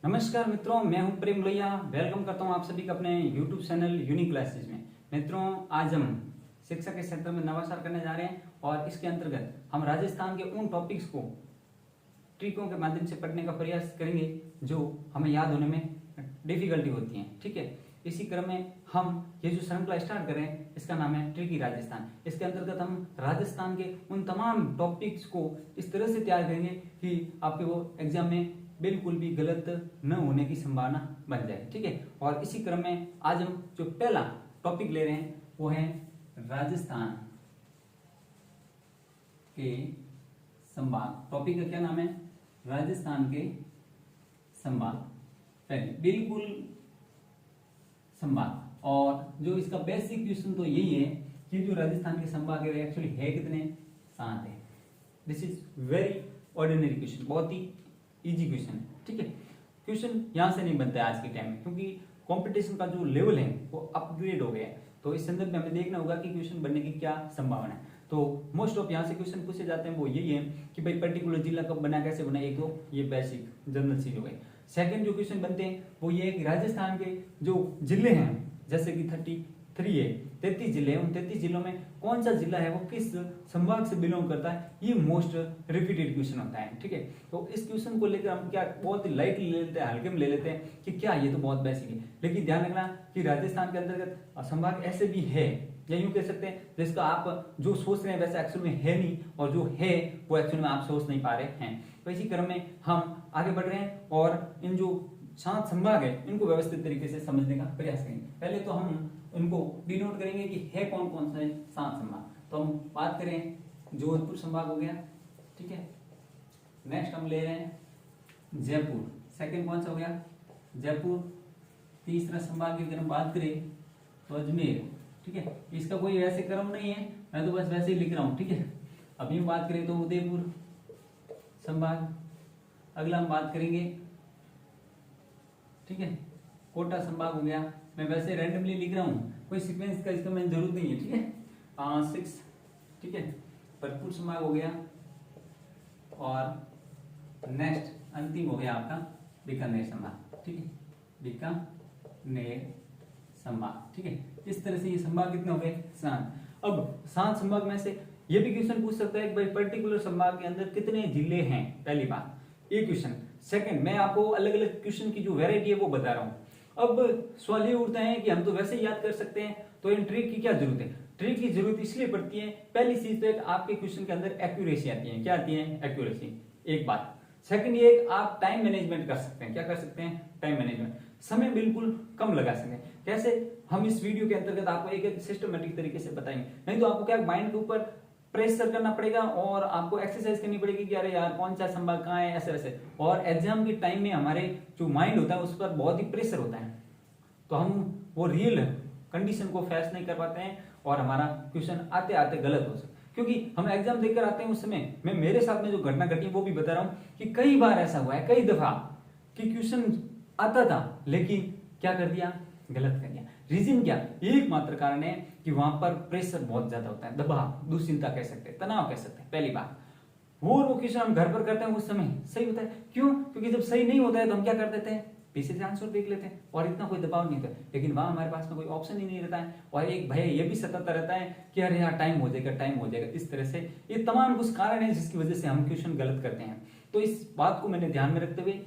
नमस्कार मित्रों, मैं हूं प्रेम लोहिया। वेलकम करता हूं आप सभी का अपने YouTube चैनल यूनिक क्लासेस में। मित्रों, आज हम शिक्षा के क्षेत्र में नवाचार करने जा रहे हैं और इसके अंतर्गत हम राजस्थान के उन टॉपिक्स को ट्रिकों के माध्यम से पढ़ने का प्रयास करेंगे जो हमें याद होने में डिफिकल्टी होती है। ठीक है, इसी क्रम में हम ये जो श्रृंखला स्टार्ट कर रहे हैं इसका नाम है ट्रिकी राजस्थान। इसके अंतर्गत हम राजस्थान के उन तमाम टॉपिक्स को इस तरह से तैयार करेंगे कि आपके वो एग्जाम में बिल्कुल भी गलत न होने की संभावना बन जाए। ठीक है, और इसी क्रम में आज हम जो पहला टॉपिक ले रहे हैं वो है राजस्थान के संभाग। टॉपिक का क्या नाम है? राजस्थान के संभाग। पहले बिल्कुल संभाग, और जो इसका बेसिक क्वेश्चन तो यही है कि जो राजस्थान के संभाग है एक्चुअली है कितने? 7 है। This is very ordinary question, बहुत ही इजी क्वेश्चन है। ठीक है, क्वेश्चन यहां से नहीं बनता है आज के टाइम में, क्योंकि कंपटीशन का जो लेवल है वो अपग्रेड हो गया है। तो इस संदर्भ में हमें देखना होगा कि क्वेश्चन बनने की क्या संभावना है। तो मोस्ट ऑफ यहाँ से क्वेश्चन पूछे जाते हैं वो यही है कि भाई पर्टिकुलर जिला कब बना, कैसे बना। एक तो ये बेसिक जनरल चीज हो गई। सेकंड जो क्वेश्चन बनते हैं वो ये है कि राजस्थान के जो जिले हैं, जैसे कि 33 है, 33 जिले हैं, उन 33 जिलों में कौन सा जिला है वो किस संभाग से बिलोंग करता है, ये मोस्ट रिपीटेड क्वेश्चन होता है। ठीक है, तो इस क्वेश्चन को लेकर हम क्या बहुत ही लाइटली ले लेते हैं, हल्के में ले लेते हैं कि क्या ये तो बहुत बेसिक है। लेकिन ध्यान रखना कि राजस्थान के अंतर्गत संभाग ऐसे भी है, या यूं कह सकते हैं जिसका आप जो सोच रहे हैं वैसे एक्चुअल में है नहीं, और जो है वो एक्चुअल में आप सोच नहीं पा रहे हैं। तो इसी क्रम में हम आगे बढ़ रहे हैं और इन जो 7 संभाग है इनको व्यवस्थित तरीके से समझने का प्रयास करेंगे। पहले तो हम उनको डिनोट करेंगे कि है कौन कौन सा है 7 संभाग। तो हम बात करें, जोधपुर संभाग हो गया। ठीक है, नेक्स्ट हम ले रहे हैं जयपुर। सेकंड कौन सा हो गया? जयपुर। तीसरा संभाग की अगर हम बात करें तो अजमेर। ठीक है, इसका कोई ऐसे क्रम नहीं है, मैं तो बस वैसे ही लिख रहा हूं। ठीक है, अभी हम बात करें तो उदयपुर संभाग। अगला हम बात करेंगे, ठीक है, कोटा संभाग हो गया। मैं वैसे रैंडमली लिख रहा हूँ, कोई सीक्वेंस का इसका मैं जरूरत नहीं है। ठीक है, 6। ठीक है, भरतपुर संभाग हो गया, और नेक्स्ट अंतिम हो गया आपका बीकानेर संभाग। ठीक है, बीकानेर संभाग। ठीक है, इस तरह से ये संभाग कितने हो गए? 7। अब 7 संभाग में से ये भी क्वेश्चन पूछ सकता है कि भाई पर्टिकुलर संभाग के अंदर कितने जिले हैं। पहली बात ये क्वेश्चन। सेकंड, मैं आपको अलग अलग क्वेश्चन की जो वैरायटी है वो बता रहा हूँ। अब सवाल ये उठता है कि हम तो वैसे ही याद कर सकते हैं, तो इन ट्रिक की क्या जरूरत है? ट्रिक की जरूरत इसलिए पड़ती है, पहली चीज तो एक आपके क्वेश्चन के अंदर एक्यूरेसी आती है। क्या आती है? एक्यूरेसी, एक बात। सेकंड ये आप टाइम मैनेजमेंट कर सकते हैं। क्या कर सकते हैं? Time management. समय बिल्कुल कम लगा सकते हैं। कैसे? हम इस वीडियो के अंतर्गत आपको एक एक सिस्टमेटिक तरीके से बताएंगे। नहीं तो आपको क्या माइंड के ऊपर प्रेशर करना पड़ेगा और आपको एक्सरसाइज करनी पड़ेगी कि अरे यार कौन सा संभाग कहाँ है, ऐसे वैसे। और एग्जाम के टाइम में हमारे जो माइंड होता है उस पर बहुत ही प्रेशर होता है, तो हम वो रियल कंडीशन को फेस नहीं कर पाते हैं और हमारा क्वेश्चन आते आते गलत हो सकता है। क्योंकि हम एग्जाम देकर आते हैं उस समय, मैं मेरे साथ में जो घटना घटी वो भी बता रहा हूँ कि कई बार ऐसा हुआ है, कई दफा कि क्वेश्चन आता था लेकिन क्या कर दिया? गलत कर दिया। रीजन क्या? एकमात्र कारण है कि वहां पर प्रेशर बहुत ज्यादा होता है, दबाव, दुश्चिंता कह सकते हैं, तनाव कह सकते हैं। पहली बात। वो क्वेश्चन हम घर पर करते हैं उस समय सही होता है। क्यों? क्योंकि जब सही नहीं होता है तो हम क्या कर देते हैं? पीछे से आंसर देख लेते हैं और इतना कोई दबाव नहीं होता। लेकिन वहां हमारे पास में कोई ऑप्शन ही नहीं रहता है, और एक भय ये भी सताता रहता है कि अरे यार टाइम हो जाएगा, टाइम हो जाएगा। इस तरह से ये तमाम कुछ कारण है जिसकी वजह से हम क्वेश्चन गलत करते हैं। तो इस बात को मैंने ध्यान में रखते हुए,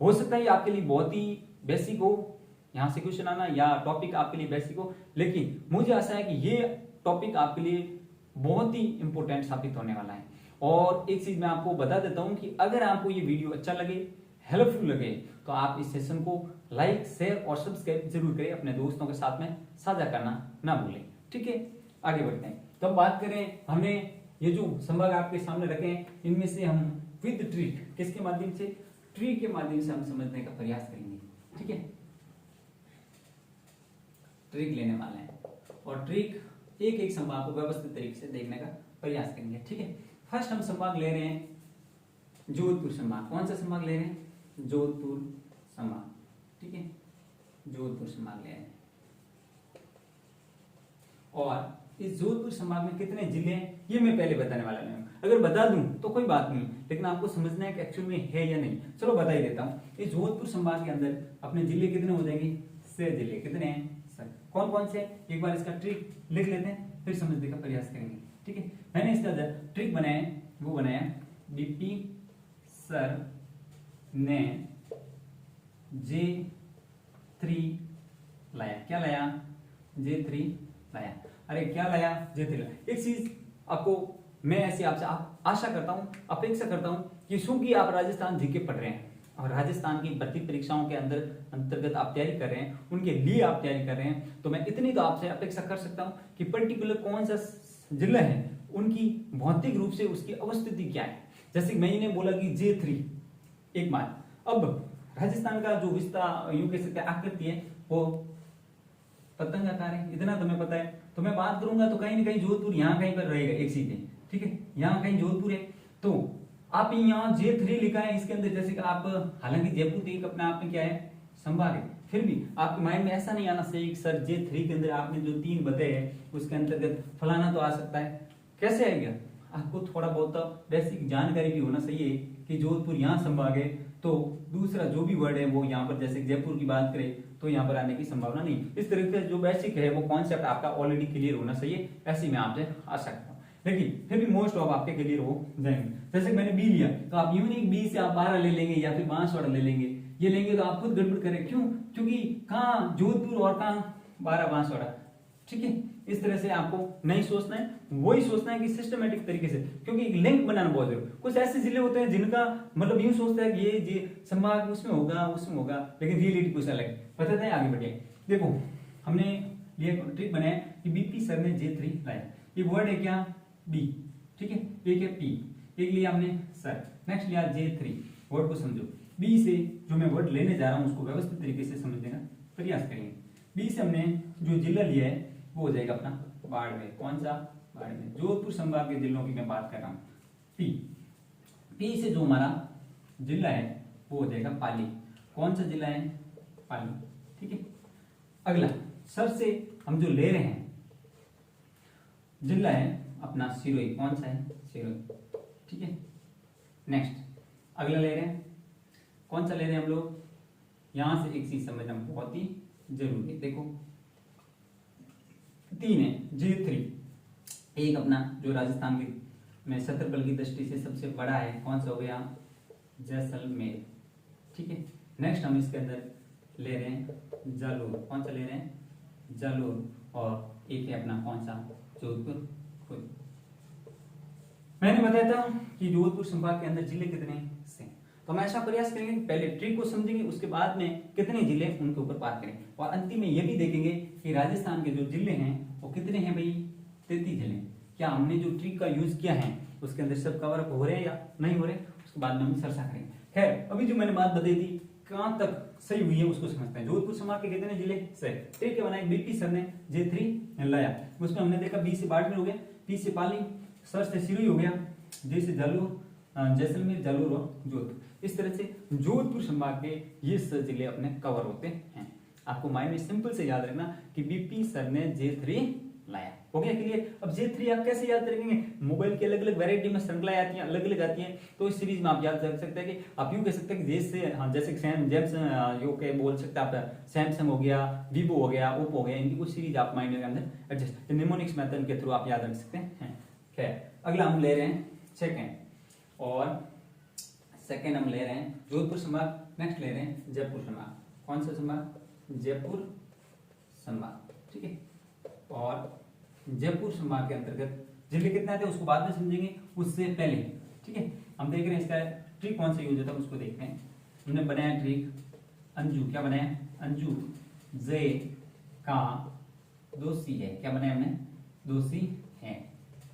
हो सकता है आपके लिए बहुत ही बेसिक हो यहां से क्वेश्चन आना, या टॉपिक आपके लिए बेसिक हो, लेकिन मुझे आशा है कि ये टॉपिक आपके लिए बहुत ही इंपॉर्टेंट साबित होने वाला है। और एक चीज मैं आपको बता देता हूं कि अगर आपको ये वीडियो अच्छा लगे, हेल्पफुल लगे, तो आप इस सेशन को लाइक, शेयर और सब्सक्राइब जरूर करें। अपने दोस्तों के साथ में साझा करना ना भूलें। ठीक है, आगे बढ़ते हैं। तो अब बात करें, हमने ये जो संभाग आपके सामने रखे हैं इनमें से हम विद ट्रिक, किसके माध्यम से? ट्रिक के माध्यम से हम समझने का प्रयास करेंगे। ठीक है, ट्रिक लेने वाले हैं और ट्रिक एक एक संभाग को व्यवस्थित तरीके से देखने का प्रयास करेंगे। ठीक है, फर्स्ट हम संभाग ले रहे हैं जोधपुर संभाग। कौन सा संभाग ले रहे हैं? जोधपुर संभाग। ठीक है, जोधपुर संभाग ले रहे हैं। और इस जोधपुर संभाग में कितने जिले हैं ये मैं पहले बताने वाला नहीं हूँ। अगर बता दूं तो कोई बात नहीं, लेकिन आपको समझना है कि एक्चुअल में है या नहीं। चलो बता ही देता हूँ। इस जोधपुर संभाग के अंदर अपने जिले कितने हो जाएंगे? 6 जिले। कितने हैं सर? कौन कौन से? एक बार इसका ट्रिक लिख लेते हैं, फिर समझने का प्रयास करेंगे। ठीक है, मैंने इसका ट्रिक बनाया है, वो बनाया बीपी सर ने J3 लाया। क्या लाया? J3 लाया। अरे क्या लाया? J3 लाया। एक चीज आपको मैं ऐसे आपसे आशा करता हूं, अपेक्षा करता हूं कि क्योंकि आप राजस्थान जीके पढ़ रहे हैं और राजस्थान की भर्ती परीक्षाओं के अंतर्गत आप तैयारी कर रहे हैं, उनके लिए आप तैयारी कर रहे हैं, तो मैं इतनी तो आपसे अपेक्षा कर सकता हूं कि पर्टिकुलर कौन सा जिला है, उनकी भौतिक रूप से उसकी अवस्थिति क्या है। जैसे मैंने बोला कि J3 एक बात। अब राजस्थान का जो विस्तार यूं कह सकते हैं आकृति है वो पतंगाकार है, इतना तुम्हें पता है। तो मैं बात करूंगा तो कहीं ना कहीं जोधपुर यहाँ कहीं पर रहेगा, एक चीज है। ठीक है, यहाँ कहीं जोधपुर है, तो आप यहाँ J3 लिखा है इसके अंदर। जैसे कि आप, हालांकि जयपुर एक अपने आप में क्या है? संभाग है, फिर भी आपके माइंड में ऐसा नहीं आना चाहिए कि सर J3 के अंदर आपने जो 3 बताए हैं उसके अंतर्गत फलाना तो आ सकता है। कैसे आएगा? आपको थोड़ा बहुत बेसिक जानकारी भी होना चाहिए कि जोधपुर यहाँ संभाग है, तो दूसरा जो भी वर्ड है वो यहाँ पर, जैसे जयपुर की बात करें तो यहाँ पर आने की संभावना नहीं। इस तरीके से जो बेसिक है वो कॉन्सेप्ट आपका ऑलरेडी क्लियर होना चाहिए, ऐसी मैं आपसे आशा करता हूँ। लेकिन फिर भी मोस्ट ऑफ आपके क्लियर हो जाएंगे। जैसे मैंने बी लिया तो आप यूं नहीं बी से आप 12 ले लेंगे या फिर बांसवाड़ा ले लेंगे, ये लेंगे तो आप खुद गड़बड़ करें। क्यों? क्योंकि कहाँ जोधपुर और कहाँ 12 बांसवाड़ा। ठीक है, इस तरह से आपको नहीं सोचना है, वही सोचना है कि सिस्टमेटिक तरीके से, क्योंकि लिंक बनाना बहुत जरूरी। कुछ ऐसे जिले होते हैं जिनका मतलब यूं सोचता है कि ये संभाग उसमें होगा उसमें होगा, लेकिन रियलिटी कुछ अलग है। पता है, आगे बढ़िए। देखो हमने ये ट्रिक बनाया कि बीपी सर ने J3 लाया। ये वर्ड है क्या? बी। ठीक है, एक है पी, एक लिया हमने सर, नेक्स्ट लिया J3। वर्ड को समझो। बी से जो मैं वर्ड लेने जा रहा हूं उसको व्यवस्थित तरीके से समझने का प्रयास करेंगे। बी से हमने जो जिला लिया है वो हो जाएगा अपना बाड़मेर। कौन सा? बाड़मेर। जोधपुर संभाग के जिलों की मैं बात कर रहा हूं। पी, पी से जो हमारा जिला है वो हो जाएगा पाली। कौन सा जिला है? पाली। ठीक है, अगला सर से हम जो ले रहे हैं जिला है अपना सिरोही। कौन सा है? सिरोही। ठीक है, नेक्स्ट अगला ले रहे हैं, कौन सा ले रहे हैं हम लोग? यहां से एक चीज समझना बहुत ही जरूरी है। देखो 3 है J3, एक अपना जो राजस्थान की में क्षेत्रफल की दृष्टि से सबसे बड़ा है, कौन सा हो गया? जैसलमेर। ठीक है, नेक्स्ट हम इसके अंदर ले रहे हैं जालोर। कौन सा ले रहे हैं? जालोर। और एक है अपना कौन सा? जोधपुर खुद। मैंने बताया था कि जोधपुर संभाग के अंदर जिले कितने से, तो हम ऐसा प्रयास करेंगे पहले ट्रिक को समझेंगे, उसके बाद में कितने जिले उनके ऊपर बात करें, और अंतिम में यह भी देखेंगे कि राजस्थान के जो जिले हैं वो कितने हैं भाई? 33 जिले। क्या हमने जो ट्रिक का यूज किया है उसके अंदर सब कवर अप हो रहे हैं या नहीं हो रहे, उसके बाद में हम चर्चा करेंगे। खैर, अभी जो मैंने बात बताई थी कहां तक सही हुई है उसको समझते हैं। जोधपुर संभाग के कितने जिले सही? ट्रिक क्या बनाया? बीपी सर ने J3 लाया, उसमें हमने देखा बी से बाड़मेर हो गया, पी से पाली, सर से सिरोही हो गया, जे से जालोर, जैसलमेर, जालोर और जोधपुर। इस तरह से जोधपुर संभाग के ये 6 जिले अपने कवर होते हैं। आपको माइंड में सिंपल से याद रखना कि बीपी सर ने J3 लाया। हो गया क्लियर? अब J3 आप कैसे याद रखेंगे? मोबाइल की अलग अलग वैरायटी में श्रृंखलाएं आती हैं, अलग अलग आती हैं, तो इस सीरीज में आप याद रख सकते हैं कि आप यूं कह सकते हैं कि जैसे बोल सकते हैं आप, सैमसंग हो गया, वीवो हो गया, ओप्पो हो गया, इनकी कुछ सीरीज आप माइंड के अंदर एडजस्ट निमोनिक्स मेथड के थ्रू आप याद रख सकते हैं। खैर, अगला हम ले रहे हैं सेकेंड, और सेकेंड हम ले रहे हैं जोधपुर संभाग, नेक्स्ट ले रहे हैं जयपुर संभाग। कौन सा संभाग? जयपुर संभाग। ठीक है, और जयपुर संभाग के अंतर्गत जिले कितने आते हैं उसको बाद में समझेंगे, उससे पहले ठीक है हम देख रहे हैं इसका ट्रिक कौन सा यूज होता है उसको देखते हैं। हमने बनाया ट्रिक अंजू। क्या बनाया? अंजू जे का 2 सी है। क्या बनाया हमने? 2 सी है।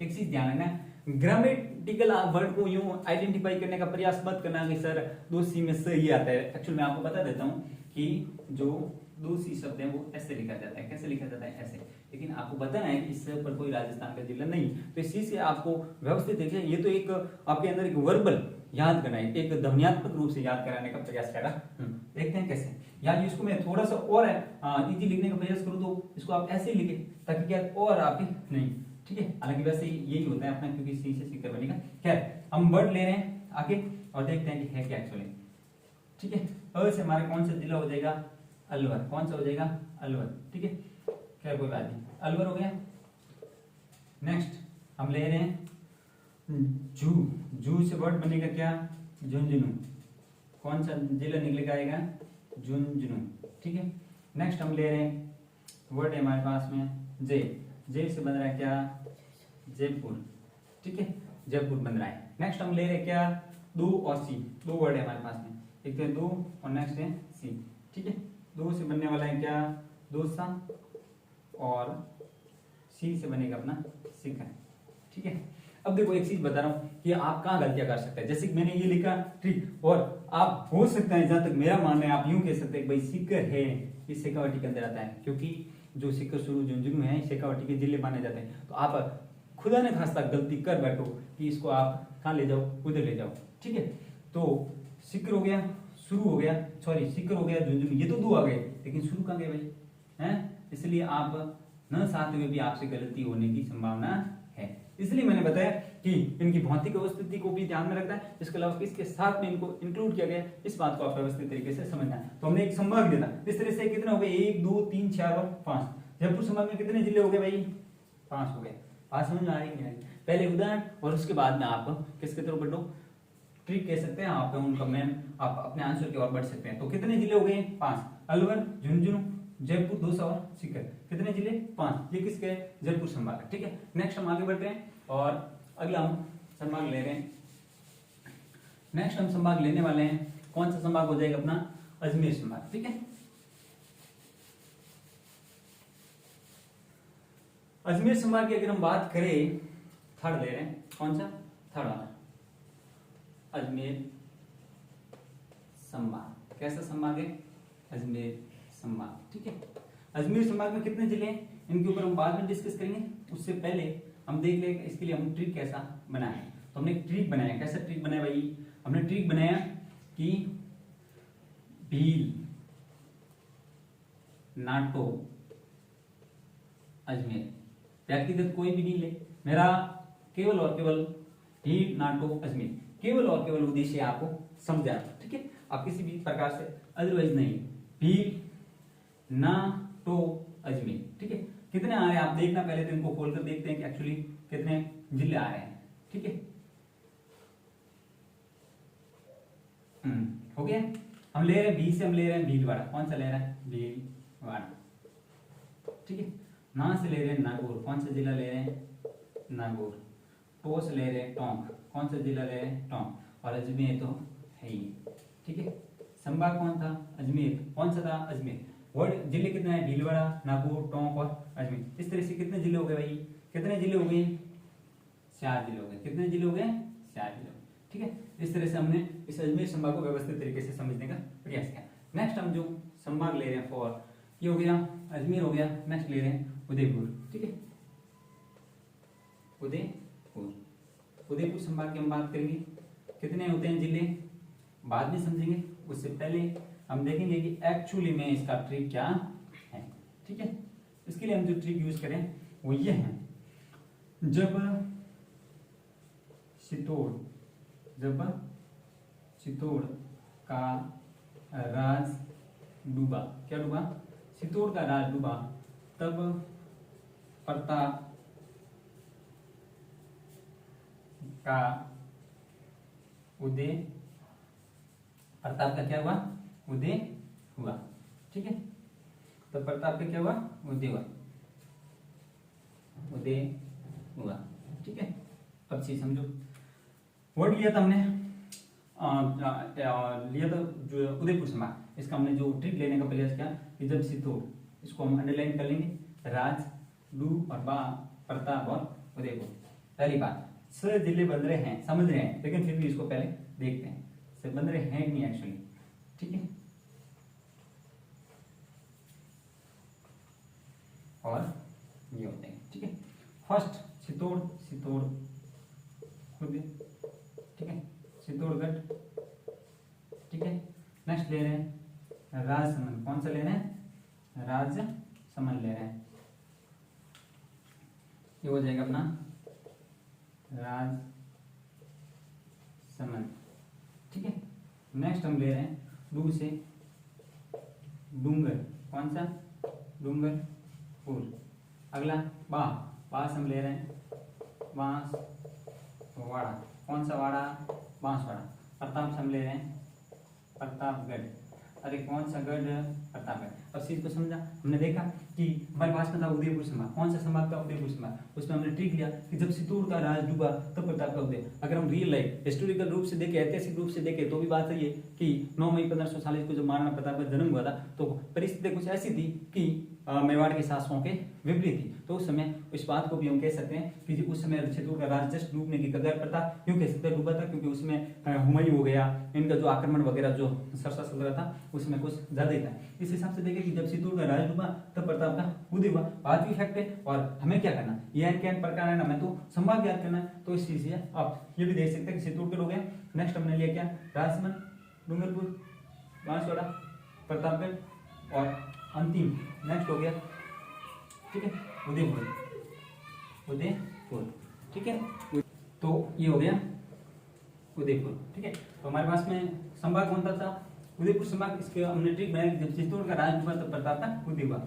एक चीज ध्यान रखना, ग्रामेटिकल वर्ड को यूं आइडेंटिफाई करने का प्रयास मत करना कि सर 2 सी में स ही आता है। एक्चुअली मैं आपको बता देता हूं कि जो दो सी शब्द है वो ऐसे लिखा जाता है। कैसे लिखा जाता है? ऐसे। लेकिन आपको बताना है कि इससे पर कोई राजस्थान का जिला नहीं, तो इस चीज से आपको व्यवस्थित देखिए, ये तो एक आपके अंदर एक वर्बल याद करना है, एक ध्वन्यात्मक रूप से याद कराने का प्रयास करा। देखते हैं कैसे। या इसको मैं थोड़ा सा और इजी लिखने का प्रयास करूं तो इसको आप ऐसे ही लिखे ताकि क्या और आपके नहीं, ठीक है। हालांकि वैसे यही होता है अपना, क्योंकि सी से सीकर बनेगा। खैर हम वर्ड ले रहे हैं आगे और देखते हैं कि है क्या एक्चुअली, ठीक है। अ से हमारे कौन सा जिला हो जाएगा? अलवर। कौन सा हो जाएगा? अलवर, ठीक है। खैर कोई बात नहीं, अलवर हो गया। नेक्स्ट हम ले रहे हैं जू। जू से वर्ड बनेगा क्या? झुंझुनू। कौन सा जिला निकलेगा? आएगा झुंझुनू, ठीक है। नेक्स्ट हम ले रहे हैं वर्ड है हमारे पास में जे। जे से बन रहा है क्या? जयपुर, ठीक है। जयपुर बन रहा है। नेक्स्ट हम ले रहे हैं क्या? दो और सी। दो वर्ड है हमारे पास में, एक तो दो और नेक्स्ट है सी, ठीक है। दो से बनने वाला है क्या? दोसा, और सी से बनेगा अपना सिक्का, ठीक है। अब देखो एक चीज बता रहा हूं कि आप कहाँ गलतियां कर सकते हैं। जैसे कि मैंने ये लिखा ट्रिक, और आप हो सकता है जहां तक मेरा मानना है आप यूं कह सकते हैं भाई सिक्कर है, ये शेखावाटी के अंदर आता है, क्योंकि जो सिक्कर शुरू झुंझुनू है शेखावाटी के जिले माने जाते हैं। तो आप खुदा ने खासा गलती कर बैठो कि इसको आप कहाँ ले जाओ? उधर ले जाओ, ठीक है। तो सिक्कर हो गया, शुरू हो गया, सॉरी सिक्कर हो गया, झुंझुनू, ये तो दो आ गए, लेकिन शुरू कहाँ गए भाई? हैं? इसलिए आप न चाहते हुए भी आपसे गलती होने की संभावना है। इसलिए मैंने बताया कि इनकी भौतिक अवस्थिति को भी ध्यान में रखना है, इसके अलावा किसके साथ में इनको इंक्लूड किया गया, इस बात को आप व्यवस्थित तरीके से समझना है। तो हमने एक संभाग दिया था, इस तरह से कितने हो गए? 1 2 3 4 और 5। जयपुर संभाग में कितने जिले हो गए भाई? 5 हो गए। बात समझ में आ रही है? पहले उदाहरण और उसके बाद में आप किसके तरफ बढ़ो? ट्रिक कह सकते हैं आप, उनका मैन आप अपने आंसर की ओर बढ़ सकते हैं। तो कितने जिले हो गए? 5। अलवर, झुंझुनू, जयपुर, दौसा और सीकर, कितने जिले? 5। ये किसके? जयपुर संभाग है, ठीक है। नेक्स्ट हम आगे बढ़ रहे हैं और अगला हम संभाग ले रहे हैं। नेक्स्ट हम संभाग लेने वाले हैं, कौन सा संभाग हो जाएगा? अपना अजमेर संभाग, ठीक है। अजमेर संभाग की अगर हम बात करें, थर्ड ले रहे हैं, कौन सा? थर्ड वाला अजमेर संभाग। कैसा संभाग है? अजमेर संभाग, ठीक है। अजमेर संभाग में कितने जिले हैं इनके ऊपर हम बाद में डिस्कस करेंगे, उससे पहले हम देख लें इसके लिए हम ट्रिक कैसा बनाए। तो हमने ट्रिक बनाया, कैसा ट्रिक बनाया भाई? हमने ट्रिक बनाया कि भील, नाटो, अजमेर, व्यक्तिगत कोई भी नहीं ले, मेरा केवल और केवल भील, नाटो, अजमेर, केवल और केवल उद्देश्य आपको समझाना, ठीक है। आप किसी भी प्रकार से अदरवाइज नहीं। भील, नाटो, अजमेर, ठीक है। कितने आ रहे हैं आप देखना, पहले तो इनको खोलकर देखते हैं कि एक्चुअली कितने जिले आ रहे हैं, ठीक है। हो गया। हम ले रहे हैं बी से, हम ले रहे हैं भीलवाड़ा। कौन सा ले रहा है? भीलवाड़ा, ठीक है। ना से ले रहे हैं नागौर। कौन सा जिला ले रहे हैं? नागौर। टो से ले रहे हैं टोंक। कौन सा जिला ले रहे हैं? टोंक। और अजमेर तो है ही, ठीक है। संभाग कौन था? अजमेर। कौन सा था? अजमेर। वर्ड जिले कितने हैं? भीलवाड़ा, नागौर, टोंक और अजमेर। इस तरह से कितने जिले हो गए भाई? कितने जिले हो गए? 4 जिले हो गए। कितने जिले हो गए? 4 जिले हो गए, ठीक है। इस तरह से हमने इस अजमेर संभाग को व्यवस्थित तरीके से समझने का प्रयास किया। नेक्स्ट हम जो संभाग ले रहे हैं फॉर, ये हो गया अजमेर हो गया। नेक्स्ट ले रहे हैं उदयपुर, ठीक है। उदयपुर, उदयपुर संभाग की हम बात करेंगे। कितने होते हैं जिले? बाद में समझेंगे, उससे पहले हम देखेंगे कि एक्चुअली में इसका ट्रिक क्या है, ठीक है। इसके लिए हम जो ट्रिक यूज करें वो ये है, जब चित्तौड़ का राज डूबा, क्या डूबा? चित्तौड़ का राज डूबा, तब प्रताप का उदय, प्रताप का क्या हुआ? उदय हुआ, ठीक है। तो प्रताप का क्या हुआ? उदय हुआ, उदय हुआ, ठीक है। अब चीज समझो, वर्ड लिया था हमने, लिया था जो उदयपुर संभाग। इसका हमने जो ट्रिक लेने का प्रयास किया कि जब चित्तौड़, इसको हम अंडरलाइन कर लेंगे, राज, डू और बा, प्रताप और उदयपुर। पहली बात, 6 जिले बन रहे हैं, समझ रहे हैं, लेकिन फिर भी इसको पहले देखते हैं से बन रहे हैं नहीं एक्चुअली, ठीक है। फर्स्ट चित्तौड़, चित्तौड़ खुद, ठीक है, चित्तौड़गढ़, ठीक है। नेक्स्ट ले रहे हैं राजसमंद, कौन सा ले रहे हैं, राजसमंद ले रहे हैं, ये हो जाएगा अपना राजसमंद, ठीक है। नेक्स्ट हम ले रहे हैं डू से डूंगर, कौन सा, डूंगरपुर। अगला बा, बांस हम ले रहे हैं बांसवाड़ा, कौन सा वाड़ा, बांसवाड़ा। प्रताप हम ले रहे हैं प्रतापगढ़, अरे कौन सा गढ़, प्रतापगढ़। अब चीज को समझा, हमने देखा कि हमारे पास में था उदयपुर संभाग, कौन सा संभाग था, उदयपुर संभाग। उसमें हमने ट्रिक लिया कि जब चित्तौड़ का राज डूबा तब प्रताप का उदय। अगर हम रियल लाइफ हिस्टोरिकल रूप से देखें, ऐतिहासिक रूप से देखें, तो भी बात सही है कि 9 मई 1540 को जब महाराणा प्रताप का जन्म हुआ था तो परिस्थिति कुछ ऐसी थी कि मेवाड़ के शासकों के विपरीत थी। तो उस समय इस बात को भी हम कह सकते हैं कि उस समय चित्तौड़ का राज जस्ट डूबने की कगार पर था। क्यों कह सकते हैं डूबा था, क्योंकि उसमें हुमायूं हो गया, इनका जो आक्रमण वगैरह जो सरसा चल रहा था उसमें कुछ ज्यादा ही था। इस हिसाब से देखें कि जब चित्तौड़ का राज डूबा तब प्रताप का उदय हुआ। बात भी फैक्ट है, और हमें क्या करना, ये कैन प्रकार है ना, हमें तो संभाग याद करना है। तो इस चीज से आप ये भी देख सकते हैं कि चित्तौड़गढ़ हो गया। नेक्स्ट हमने लिया क्या, राजसमंद, डूंगरपुर, बांसवाड़ा, प्रतापगढ़, और अंतिम नेक्स्ट हो गया, ठीक है, उदयपुर, उदयपुर, ठीक है। तो ये हो गया उदयपुर, ठीक है। तो हमारे पास में संभाग कौन सा था, उदयपुर संभाग। इसके हमने ट्रिक बनाई, जब चित्तौड़ का राज हुआ तब प्रताप का उदय हुआ।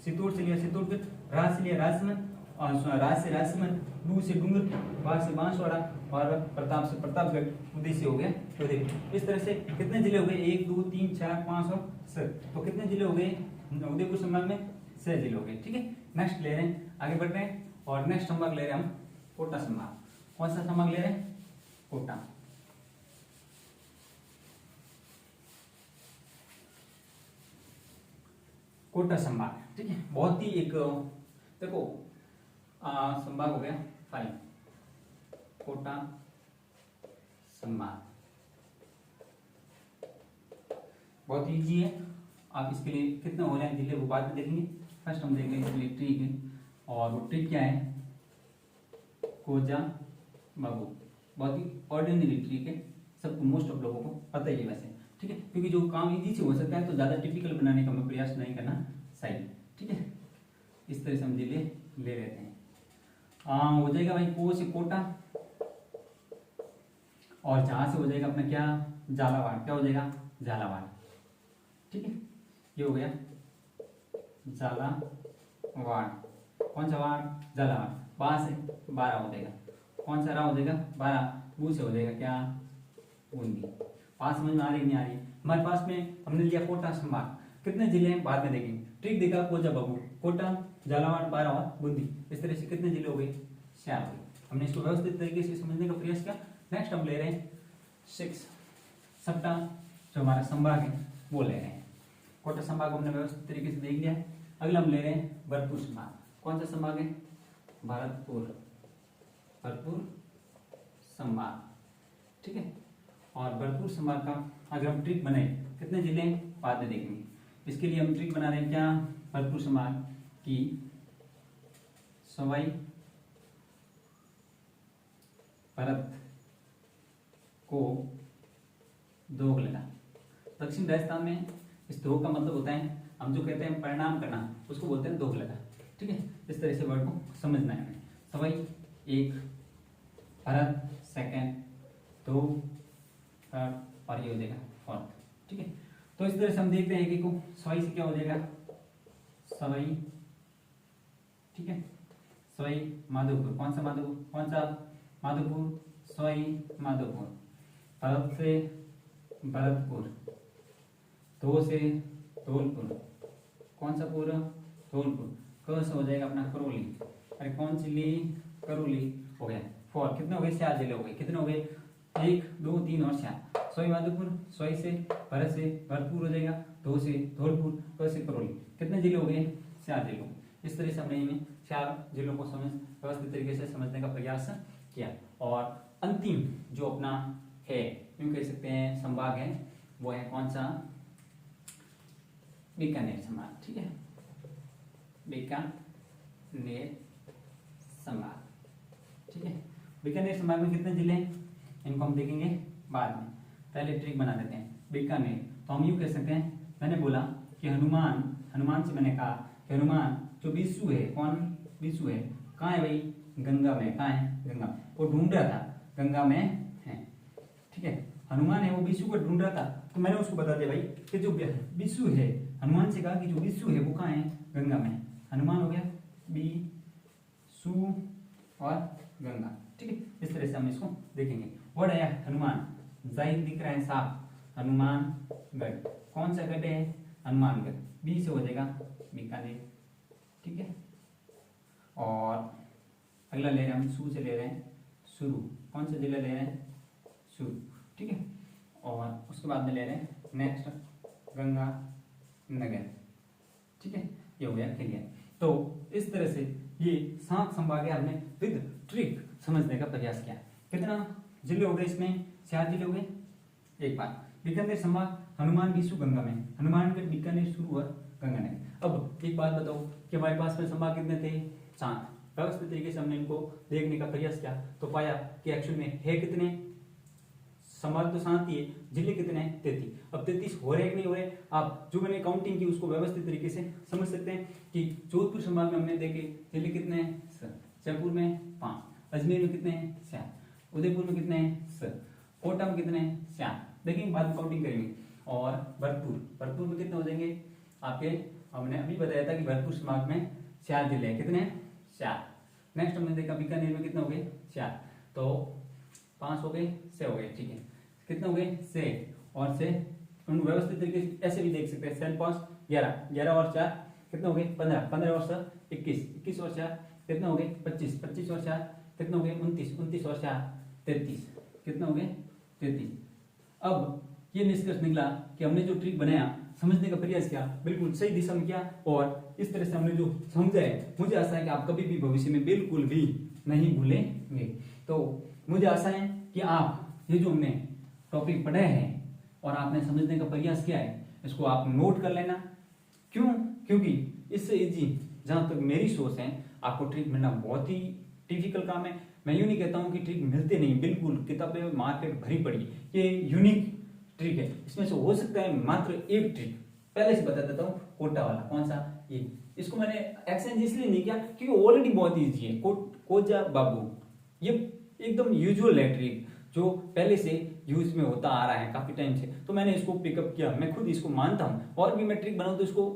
चित्तौड़ से लिया चित्तौड़गढ़, राज से लिया राजसमंद, और राज से राजसमंद, डू से डूंगरपुर, बांस से बांसवाड़ा, और प्रताप से प्रतापगढ़, उदय से हो गया उदयपुर। इस तरह से कितने जिले हो गए, 1 2 3 4 5 और 7। तो कितने जिले हो गए उदयपुर संभाग में, 6 जिले हो गए, ठीक है। नेक्स्ट ले रहे हैं, आगे बढ़ रहे हैं, और नेक्स्ट संभाग ले रहे हैं हम कोटा संभाग। कौन सा संभाग ले रहे हैं, कोटा, कोटा संभाग, ठीक है। बहुत ही एक देखो संभाग हो गया 5, कोटा संभाग बहुत इजी है। आप इसके लिए कितने हो रहे हैं जिले वो बाद में देखेंगे। फर्स्ट हम देखेंगे इसके लिए ट्रिक है, और वो ट्रिक क्या है, कोजा बाबू, बहुत ही ऑर्डिनरी ट्रिक है, सबको मोस्ट ऑफ लोगों को पता ही है वैसे, ठीक है। क्योंकि जो काम इजी से हो सकता है तो ज्यादा टिपिकल बनाने का मैं प्रयास नहीं करना सही, ठीक है। इस तरह से हम जिले ले लेते हैं। हो जाएगा भाई को से कोटा, और जहां से हो जाएगा अपना क्या, झालावाड़, क्या हो जाएगा, झालावाड़, ठीक है। ये हो गया झालावाड़, कौन सा वाड़, झालावाड़। 12 से 12 हो जाएगा, कौन सा रहा हो जाएगा, 12। बू से हो जाएगा क्या, बूंदी। पास समझ में आ रही नहीं आ रही। हमारे पास में हमने लिया कोटा संभाग, कितने जिले हैं बाद में देखेंगे। ट्रिक देखा, कोजा बाबू, कोटा, झालावाड़, 12 और बूंदी। इस तरह से कितने जिले हो गए, 4 हो गए। हमने इसको व्यवस्थित तरीके से समझने का प्रयास किया। नेक्स्ट हम ले रहे हैं 6 सप्ताह, जो हमारा संभाग है वो ले रहे हैं। कोटा संभाग हमने व्यवस्थित तरीके से देख लिया है। अगला हम ले रहे हैं भरतपुर संभाग। कौन सा संभाग है, भरतपुर, भरतपुर संभाग, ठीक है। और भरतपुर संभाग का अगर हम ट्रिक बनाए, कितने जिले बाद में देखेंगे। इसके लिए हम ट्रिक बना रहे हैं क्या, भरतपुर संभाग की सवाई भरत को दोग लगा। दक्षिण राजस्थान में इस दोग का मतलब होता है, हम जो कहते हैं परिणाम करना, उसको बोलते हैं दोग लगा, ठीक है। इस तरह से वर्ड को समझना है हमें। सवाई 1, भरत 2, 2 3 और ये हो जाएगा 4, ठीक है। तो इस तरह से हम देखते हैं कि को सवाई से क्या हो जाएगा, सवाई, ठीक है। सवाई माधोपुर, कौन सा माधोपुर, कौन सा माधोपुर, सवाई माधोपुर। भरत से भरतपुर, 2 से धौलपुर, कौन सा पुर, धौलपुर। क से हो जाएगा अपना करौली, अरे कौन सी ली, करौली हो गया। 4 कितने हो गए, 4 जिले हो गए। कितने हो गए, 1 2 3 और 4। सवाई माधोपुर, सवाई से भरत से भरतपुर हो जाएगा, 2 से धौलपुर, क से करौली। कितने जिले हो गए, 4 जिले हो गए। इस तरह से हमने इन्हें 4 जिलों को समझ व्यवस्थित तरीके से समझने का प्रयास किया। और अंतिम जो अपना है, यूं कह सकते हैं संभाग है, वो है कौन सा, बीकानेर संभाग, ठीक है। बीकानेर संभाग। ठीक है, बीकानेर संभाग में कितने जिले हैं इनको हम देखेंगे बाद में, पहले ट्रिक बना देते हैं। बीकानेर तो हम यूं कह सकते हैं, मैंने बोला कि हनुमान से मैंने कहा कि हनुमान जो बिस्सू है, कौन बिस्सू है, कहाँ है भाई, गंगा में। कहाँ है, गंगा में। वो ढूंढ रहा था, गंगा में है। ठीक है, हनुमान है वो बिस्सू को ढूंढ रहा था, तो मैंने उसको बता दिया भाई कि जो बिस्सू है, हनुमान से कहा कि जो बिस्सू है वो कहाँ है, गंगा में। हनुमान हो गया बिस्सू और गंगा। ठीक है, इस तरह से हम इसको देखेंगे। वर्ड आया हनुमान, जाहिर दिख रहा है साफ, हनुमानगढ़। कौन सा गढ़ है, हनुमानगढ़। बी से हो जाएगा बीकानेर। ठीक है, और अगला ले रहे हैं हम, सू से ले रहे हैं शुरू। कौन सा जिला ले रहे हैं, शुरू। ठीक है, और उसके बाद में ले रहे हैं नेक्स्ट गंगा नगर। ठीक है, ये हो गया क्लियर। तो इस तरह से ये 7 संभाग हमने विद ट्रिक समझने का प्रयास किया। कितना जिले हो गए इसमें, 4 जिले हो गए। एक बात, बीकानेर संभाग हनुमान बिस्सू गंगा में, हनुमानगढ़ बीकानेर शुरू और गंगानगर। अब एक बात बताओ कि हमारे पास में संभाग कितने थे, 7। व्यवस्थित तरीके से हमने इनको देखने का प्रयास किया तो पाया कि एक्चुअल में है कितने संभाग, तो 7 ही है, जिले कितने हैं, 33। अब 33 हो रहे कि नहीं हो रहे, आप जो मैंने काउंटिंग की उसको व्यवस्थित तरीके से समझ सकते हैं कि जोधपुर संभाग में हमने देखे जिले कितने हैं, जयपुर में 5, अजमेर में कितने हैं, 7, उदयपुर में कितने हैं, कोटा में कितने हैं, 7। देखेंगे बाद में काउंटिंग करेंगे। और भरतपुर में कितने हो जाएंगे आपके, हमने अभी बताया था कि भरतपुर संभाग में 4 जिले हैं, कितने हैं, 4। नेक्स्ट हमने देखा बीकानेर में कितने हो गए, 4, तो 5 हो गए, 6 हो गए। ठीक है, कितने हो गए, 6 और 6, उन व्यवस्थित तरीके से ऐसे भी देख सकते हैं, 7 5 11, 11 और 4 कितने हो गए, 15, 15 और 7 21, 21 और 4 कितने हो गए, 25, 25 और 4 कितने हो गए, 29, 29 और 4 33, कितने हो गए, 33। अब ये निष्कर्ष निकला कि हमने जो ट्रिक बनाया, समझने का प्रयास किया, बिल्कुल सही दिशा में किया, और इस तरह से हमने जो समझा है, मुझे आशा है कि आप कभी भी भविष्य में बिल्कुल भी नहीं भूलेंगे। तो मुझे आशा है कि आप ये जो हमने टॉपिक पढ़े हैं और आपने समझने का प्रयास किया है, इसको आप नोट कर लेना। क्यों, क्योंकि इससे इजी, जहां तक मेरी सोच है, आपको ट्रिक मिलना बहुत ही डिफिकल्ट काम है। मैं यूं नहीं कहता हूं कि ट्रिक मिलते नहीं, बिल्कुल किताबें मार्केट भरी पड़ी, ये यूनिक ट्रिक है। इसमें से हो सकता है मात्र एक ट्रिक, पहले से बता देता हूँ, कोटा वाला। कौन सा, ये। इसको मैंने एक्सचेंज इसलिए नहीं किया क्योंकि ऑलरेडी बहुत इजी है। कोजा बाबू, ये एकदम यूजुअल है ट्रिक, जो पहले से यूज में होता आ रहा है काफी टाइम से, तो मैंने इसको पिकअप किया। मैं खुद इसको मानता हूँ, और भी मैं ट्रिक बनाऊं तो इसको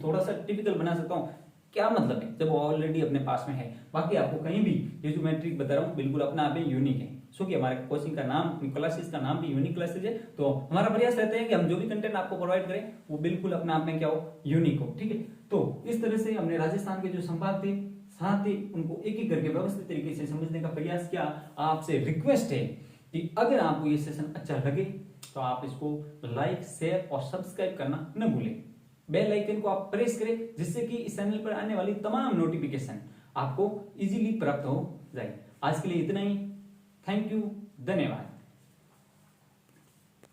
थोड़ा सा टिपिकल बना सकता हूँ। क्या मतलब है, जब ऑलरेडी अपने पास में है। बाकी आपको कहीं भी ये जो मैं ट्रिक बता रहा हूँ बिल्कुल अपना आप यूनिक है। सो कि हमारे कोचिंग का नाम, क्लासेस का नाम भी यूनिक क्लासेस है, तो हमारा प्रयास रहता है कि हम जो भी कंटेंट आपको प्रोवाइड करें वो बिल्कुल अपने आप में क्या हो, यूनिक हो। ठीक है, तो इस तरह से हमने राजस्थान के जो संभाग थे, साथ ही उनको एक एक करके व्यवस्थित तरीके से समझने का प्रयास किया। आपसे रिक्वेस्ट है कि अगर आपको ये सेशन अच्छा लगे तो आप इसको लाइक, शेयर और सब्सक्राइब करना न भूलें। बेल आइकन को आप प्रेस करें, जिससे कि इस चैनल पर आने वाली तमाम नोटिफिकेशन आपको इजीली प्राप्त हो जाए। आज के लिए इतना ही। थैंक यू, धन्यवाद।